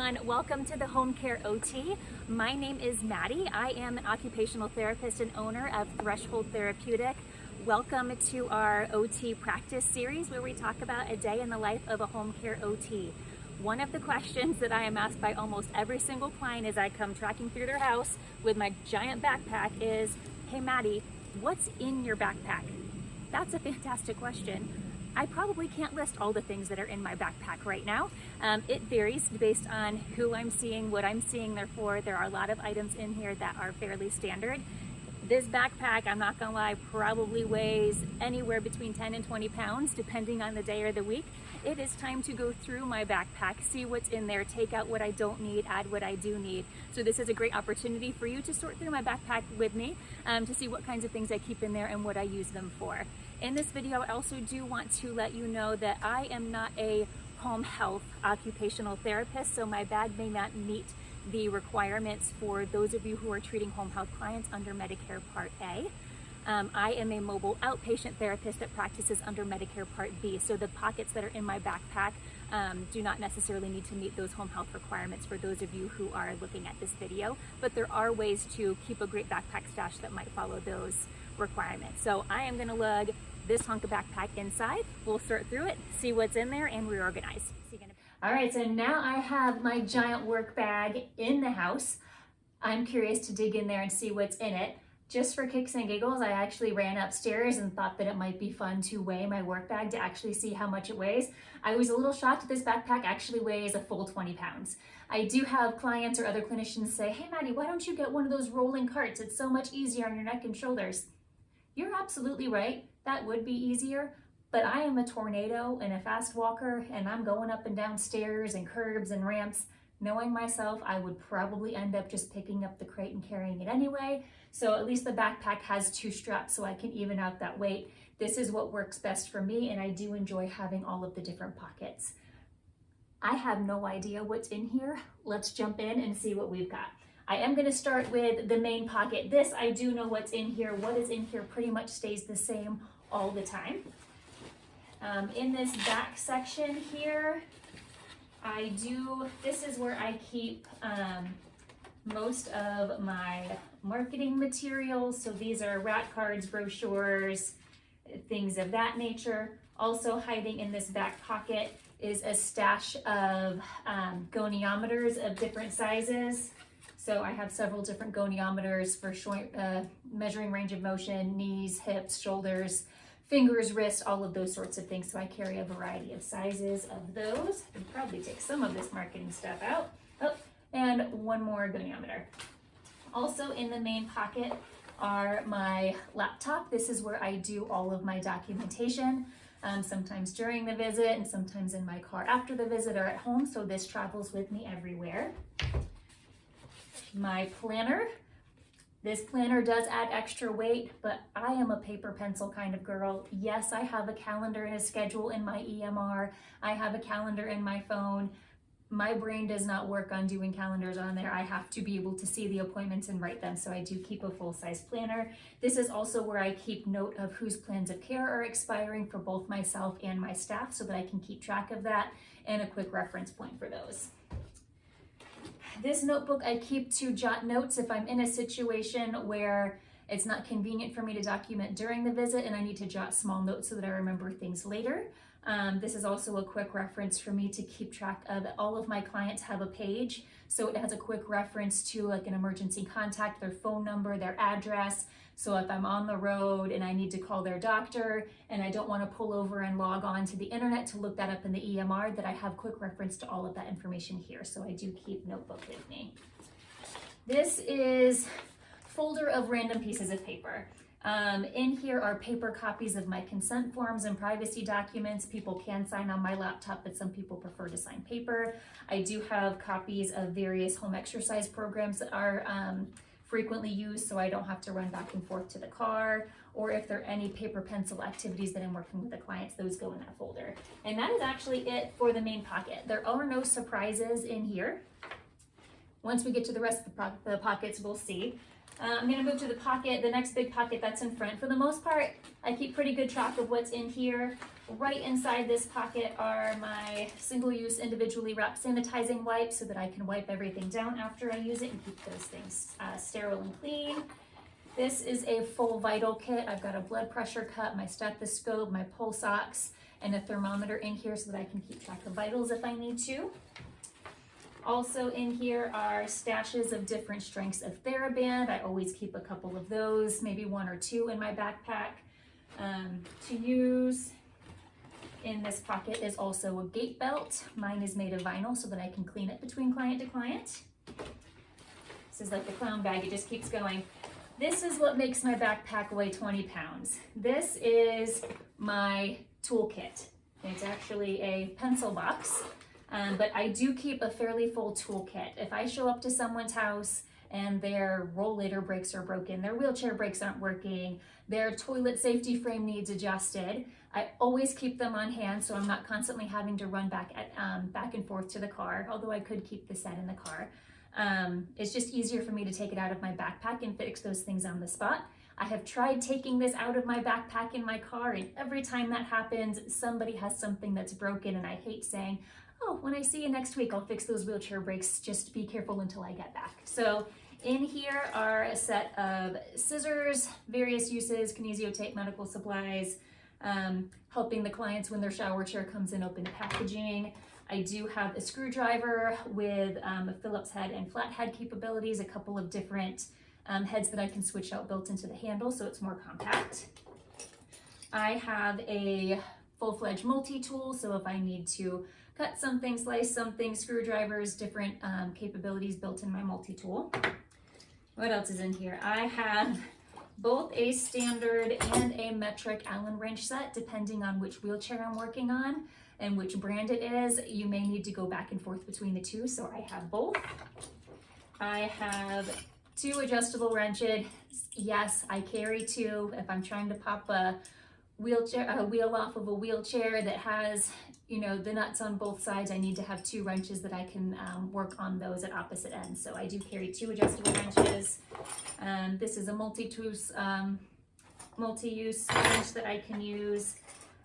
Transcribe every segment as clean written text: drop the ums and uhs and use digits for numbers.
everyone. Welcome to the Home Care OT. My name is Maddie. I am an occupational therapist and owner of Threshold Therapeutic. Welcome to our OT practice series where we talk about a day in the life of a home care OT. One of the questions that I am asked by almost every single client as I come tracking through their house with my giant backpack is, "Hey Maddie, what's in your backpack?" That's a fantastic question. I probably can't list all the things that are in my backpack right now. It varies based on who I'm seeing, what I'm seeing. Therefore, there are a lot of items in here that are fairly standard. This backpack, I'm not gonna lie, probably weighs anywhere between 10 and 20 pounds, depending on the day or the week. It is time to go through my backpack, see what's in there, take out what I don't need, add what I do need. So this is a great opportunity for you to sort through my backpack with me to see what kinds of things I keep in there and what I use them for. In this video, I also do want to let you know that I am not a home health occupational therapist, so my bag may not meet the requirements for those of you who are treating home health clients under Medicare Part A. I am a mobile outpatient therapist that practices under Medicare Part B, so the pockets that are in my backpack do not necessarily need to meet those home health requirements for those of you who are looking at this video, but there are ways to keep a great backpack stash that might follow those requirements. So I am gonna lug this hunk of backpack inside. We'll sort through it, see what's in there, and reorganize. All right, so now I have my giant work bag in the house. I'm curious to dig in there and see what's in it. Just for kicks and giggles, I actually ran upstairs and thought that it might be fun to weigh my work bag to actually see how much it weighs. I was a little shocked that this backpack actually weighs a full 20 pounds. I do have clients or other clinicians say, "Hey Maddie, why don't you get one of those rolling carts? It's so much easier on your neck and shoulders." You're absolutely right. That would be easier, but I am a tornado and a fast walker, and I'm going up and down stairs and curbs and ramps. Knowing myself, I would probably end up just picking up the crate and carrying it anyway. So at least the backpack has two straps so I can even out that weight. This is what works best for me, and I do enjoy having all of the different pockets. I have no idea what's in here. Let's jump in and see what we've got. I am going to start with the main pocket. This, I do know what's in here. What is in here pretty much stays the same all the time. In this back section here, this is where I keep most of my marketing materials. So these are rat cards, brochures, things of that nature. Also hiding in this back pocket is a stash of goniometers of different sizes. So I have several different goniometers for measuring range of motion, knees, hips, shoulders, fingers, wrists, all of those sorts of things. So I carry a variety of sizes of those. I can probably take some of this marketing stuff out. Oh, and one more goniometer. Also in the main pocket are my laptop. This is where I do all of my documentation, sometimes during the visit and sometimes in my car after the visit or at home. So this travels with me everywhere. My planner. This planner does add extra weight, but I am a paper pencil kind of girl. Yes, I have a calendar and a schedule in my EMR. I have a calendar in my phone. My brain does not work on doing calendars on there. I have to be able to see the appointments and write them, so I do keep a full-size planner. This is also where I keep note of whose plans of care are expiring for both myself and my staff so that I can keep track of that, and a quick reference point for those. This notebook I keep to jot notes if I'm in a situation where it's not convenient for me to document during the visit and I need to jot small notes so that I remember things later. This is also a quick reference for me to keep track of. All of my clients have a page, so it has a quick reference to like an emergency contact, their phone number, their address. So if I'm on the road and I need to call their doctor and I don't want to pull over and log on to the internet to look that up in the EMR, that I have quick reference to all of that information here. So I do keep notebook with me. This is a folder of random pieces of paper. In here are paper copies of my consent forms and privacy documents. People can sign on my laptop, but some people prefer to sign paper. I do have copies of various home exercise programs that are frequently used, so I don't have to run back and forth to the car, or if there are any paper pencil activities that I'm working with the clients, those go in that folder. And that is actually it for the main pocket. There are no surprises in here. Once we get to the rest of the pockets, we'll see. I'm gonna move to the pocket, the next big pocket that's in front. For the most part, I keep pretty good track of what's in here. Right inside this pocket are my single-use individually wrapped sanitizing wipes so that I can wipe everything down after I use it and keep those things sterile and clean. This is a full vital kit. I've got a blood pressure cup, my stethoscope, my pulse ox, and a thermometer in here so that I can keep track of vitals if I need to. Also in here are stashes of different strengths of TheraBand. I always keep a couple of those, maybe 1 or 2 in my backpack to use. In this pocket is also a gait belt. Mine is made of vinyl so that I can clean it between client to client. This is like the clown bag, it just keeps going. This is what makes my backpack weigh 20 pounds. This is my toolkit. It's actually a pencil box. But I do keep a fairly full toolkit. If I show up to someone's house and their rollator brakes are broken, their wheelchair brakes aren't working, their toilet safety frame needs adjusted, I always keep them on hand so I'm not constantly having to run back and forth to the car, although I could keep the set in the car. It's just easier for me to take it out of my backpack and fix those things on the spot. I have tried taking this out of my backpack in my car, and every time that happens, somebody has something that's broken, and I hate saying, oh, when I see you next week, I'll fix those wheelchair brakes. Just be careful until I get back. So in here are a set of scissors, various uses, kinesio tape, medical supplies, helping the clients when their shower chair comes in open packaging. I do have a screwdriver with a Phillips head and flathead capabilities, a couple of different heads that I can switch out built into the handle so it's more compact. I have a full-fledged multi-tool, so if I need to cut something, slice something, screwdrivers, different capabilities built in my multi-tool. What else is in here? I have both a standard and a metric Allen wrench set, depending on which wheelchair I'm working on and which brand it is. You may need to go back and forth between the two, so I have both. I have 2 adjustable wrenches. Yes, I carry 2 if I'm trying to pop a wheel off of a wheelchair that has, you know, the nuts on both sides. I need to have 2 wrenches that I can work on those at opposite ends. So I do carry 2 adjustable wrenches. This is a multi-use wrench that I can use.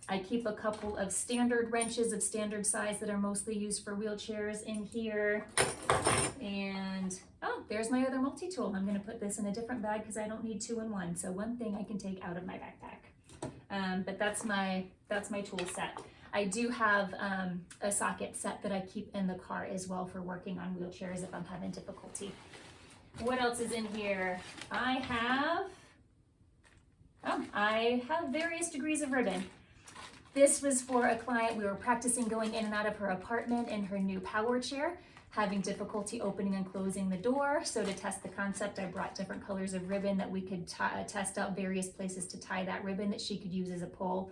I keep a couple of standard wrenches of standard size that are mostly used for wheelchairs in here. And oh, there's my other multi-tool. I'm gonna put this in a different bag because I don't need 2 in 1. So one thing I can take out of my backpack. But that's my tool set. I do have a socket set that I keep in the car as well for working on wheelchairs if I'm having difficulty. What else is in here? I have various degrees of ribbon. This was for a client. We were practicing going in and out of her apartment in her new power chair, having difficulty opening and closing the door. So to test the concept, I brought different colors of ribbon that we could test out various places to tie that ribbon that she could use as a pull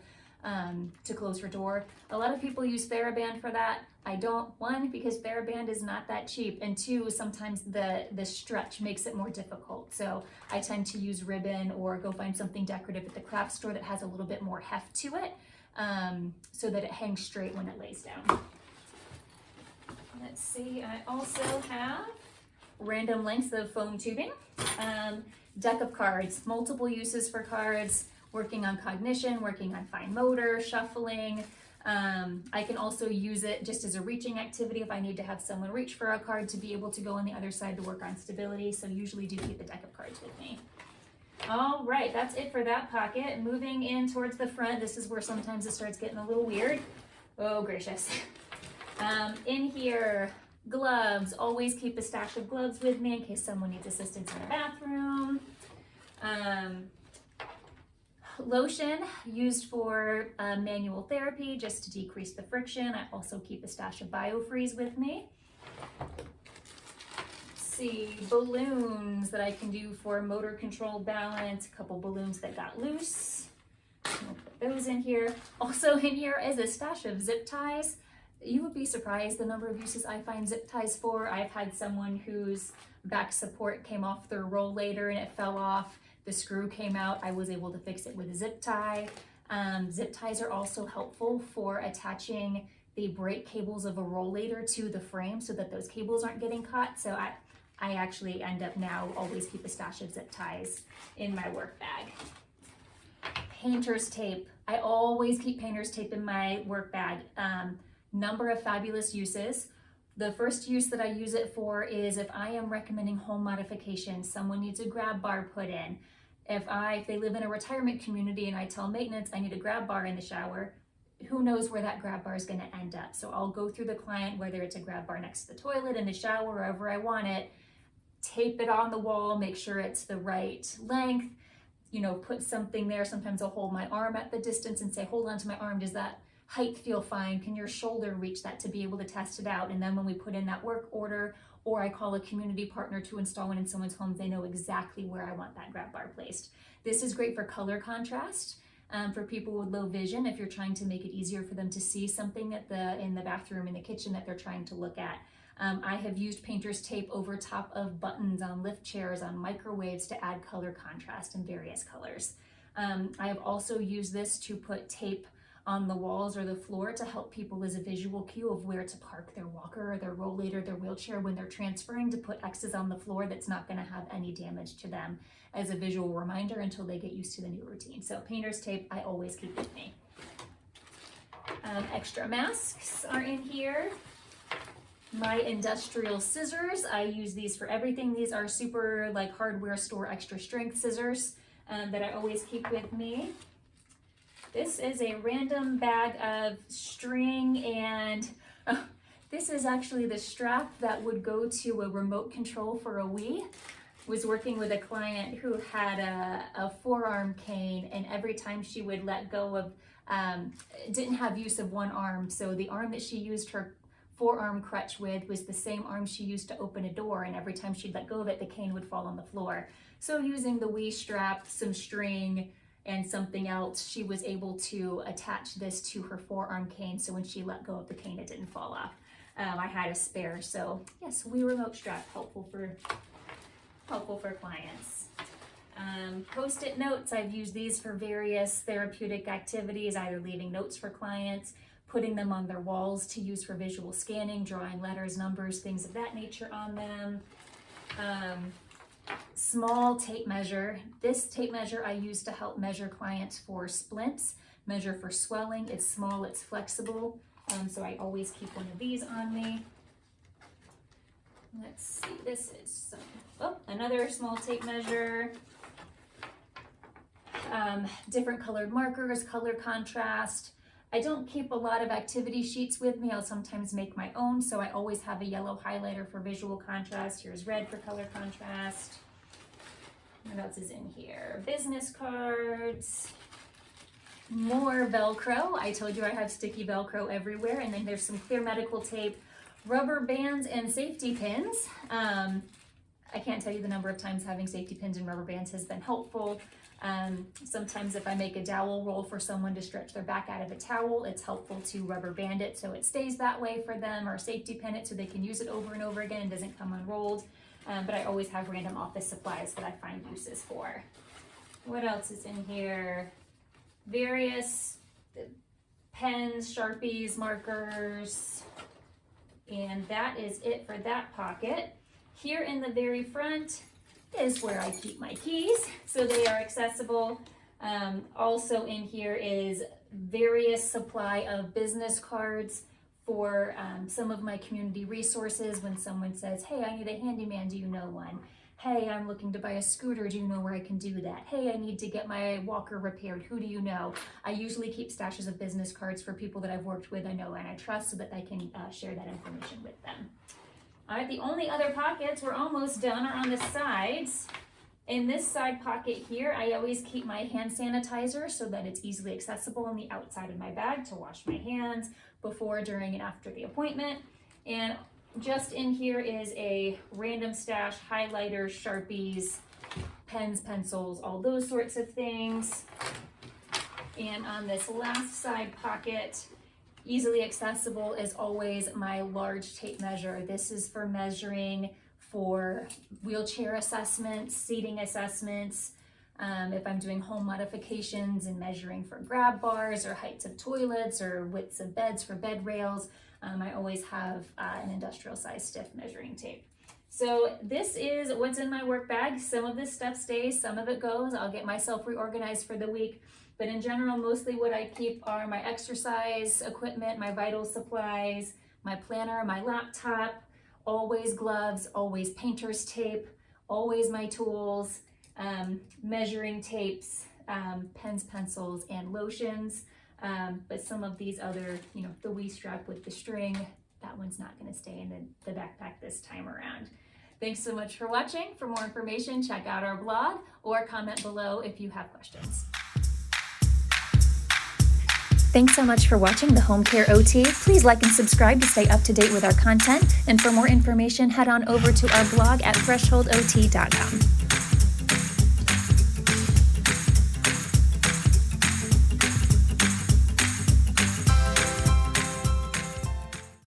to close her door. A lot of people use TheraBand for that. I don't. 1, because TheraBand is not that cheap, and 2, sometimes the stretch makes it more difficult. So I tend to use ribbon or go find something decorative at the craft store that has a little bit more heft to it, so that it hangs straight when it lays down. Let's see, I also have random lengths of foam tubing, deck of cards, multiple uses for cards, working on cognition, working on fine motor, shuffling. I can also use it just as a reaching activity if I need to have someone reach for a card to be able to go on the other side to work on stability. So usually do keep a deck of cards with me. All right, that's it for that pocket. Moving in towards the front, this is where sometimes it starts getting a little weird. Oh, gracious. In here, gloves. Always keep a stash of gloves with me in case someone needs assistance in the bathroom. Lotion used for manual therapy just to decrease the friction. I also keep a stash of BioFreeze with me. Let's see, balloons that I can do for motor control, balance, a couple balloons that got loose. I'll put those in here. Also in here is a stash of zip ties. You would be surprised the number of uses I find zip ties for. I've had someone whose back support came off their rollator and it fell off. The screw came out. I was able to fix it with a zip tie. Zip ties are also helpful for attaching the brake cables of a rollator to the frame so that those cables aren't getting caught. So I actually end up now always keep a stash of zip ties in my work bag. Painter's tape. I always keep painter's tape in my work bag. Number of fabulous uses. The first use that I use it for is if I am recommending home modifications, someone needs a grab bar put in. If they live in a retirement community and I tell maintenance I need a grab bar in the shower, who knows where that grab bar is going to end up. So I'll go through the client, whether it's a grab bar next to the toilet, in the shower, wherever I want it, tape it on the wall, make sure it's the right length, put something there. Sometimes I'll hold my arm at the distance and say, hold on to my arm. Does that height feel fine? Can your shoulder reach that, to be able to test it out? And then when we put in that work order, or I call a community partner to install one in someone's home, they know exactly where I want that grab bar placed. This is great for color contrast. For people with low vision, if you're trying to make it easier for them to see something in the bathroom, in the kitchen that they're trying to look at. I have used painter's tape over top of buttons on lift chairs, on microwaves, to add color contrast in various colors. I have also used this to put tape on the walls or the floor to help people as a visual cue of where to park their walker or their rollator, their wheelchair when they're transferring, to put X's on the floor that's not going to have any damage to them, as a visual reminder until they get used to the new routine. So painter's tape, I always keep with me. Extra masks are in here. My industrial scissors, I use these for everything. These are super hardware store extra strength scissors that I always keep with me. This is a random bag of string, and this is actually the strap that would go to a remote control for a Wii. Was working with a client who had a forearm cane, and every time she would let go of, didn't have use of one arm, so the arm that she used her forearm crutch with was the same arm she used to open a door, and every time she'd let go of it, the cane would fall on the floor. So using the Wii strap, some string, and something else, she was able to attach this to her forearm cane, so when she let go of the cane, it didn't fall off. I had a spare, so yes, Wii remote strap, helpful for clients. Post-it notes, I've used these for various therapeutic activities, either leaving notes for clients, putting them on their walls to use for visual scanning, drawing letters, numbers, things of that nature on them. Small tape measure. This tape measure I use to help measure clients for splints, measure for swelling. It's small, it's flexible, so I always keep one of these on me. Let's see, this is another small tape measure. Different colored markers, color contrast. I don't keep a lot of activity sheets with me. I'll sometimes make my own, so I always have a yellow highlighter for visual contrast. Here's red for color contrast. What else is in here? Business cards. More Velcro. I told you I have sticky Velcro everywhere, and then there's some clear medical tape, rubber bands, and safety pins. I can't tell you the number of times having safety pins and rubber bands has been helpful. Sometimes if I make a dowel roll for someone to stretch their back out of a towel, it's helpful to rubber band it so it stays that way for them, or safety pin it so they can use it over and over again and doesn't come unrolled. But I always have random office supplies that I find uses for. What else is in here? Various pens, Sharpies, markers, and that is it for that pocket. Here in the very front is where I keep my keys, so they are accessible. Also in here is various supply of business cards for some of my community resources. When someone says, hey, I need a handyman, do you know one? Hey, I'm looking to buy a scooter, do you know where I can do that? Hey, I need to get my walker repaired, who do you know? I usually keep stashes of business cards for people that I've worked with, I know, and I trust, so that I can share that information with them. All right, the only other pockets, we're almost done, are on the sides. In this side pocket here, I always keep my hand sanitizer so that it's easily accessible on the outside of my bag to wash my hands before, during, and after the appointment. And just in here is a random stash, highlighters, Sharpies, pens, pencils, all those sorts of things. And on this last side pocket, easily accessible, is always my large tape measure. This is for measuring for wheelchair assessments, seating assessments, if I'm doing home modifications and measuring for grab bars or heights of toilets or widths of beds for bed rails. I always have an industrial size stiff measuring tape. So this is what's in my work bag. Some of this stuff stays, some of it goes. I'll get myself reorganized for the week. But in general, mostly what I keep are my exercise equipment, my vital supplies, my planner, my laptop, always gloves, always painter's tape, always my tools, measuring tapes, pens, pencils, and lotions. But some of these other, the Wii strap with the string, that one's not going to stay in the backpack this time around. Thanks so much for watching. For more information, check out our blog or comment below if you have questions. Thanks so much for watching the Home Care OT. Please like and subscribe to stay up to date with our content. And for more information, head on over to our blog at thresholdot.com.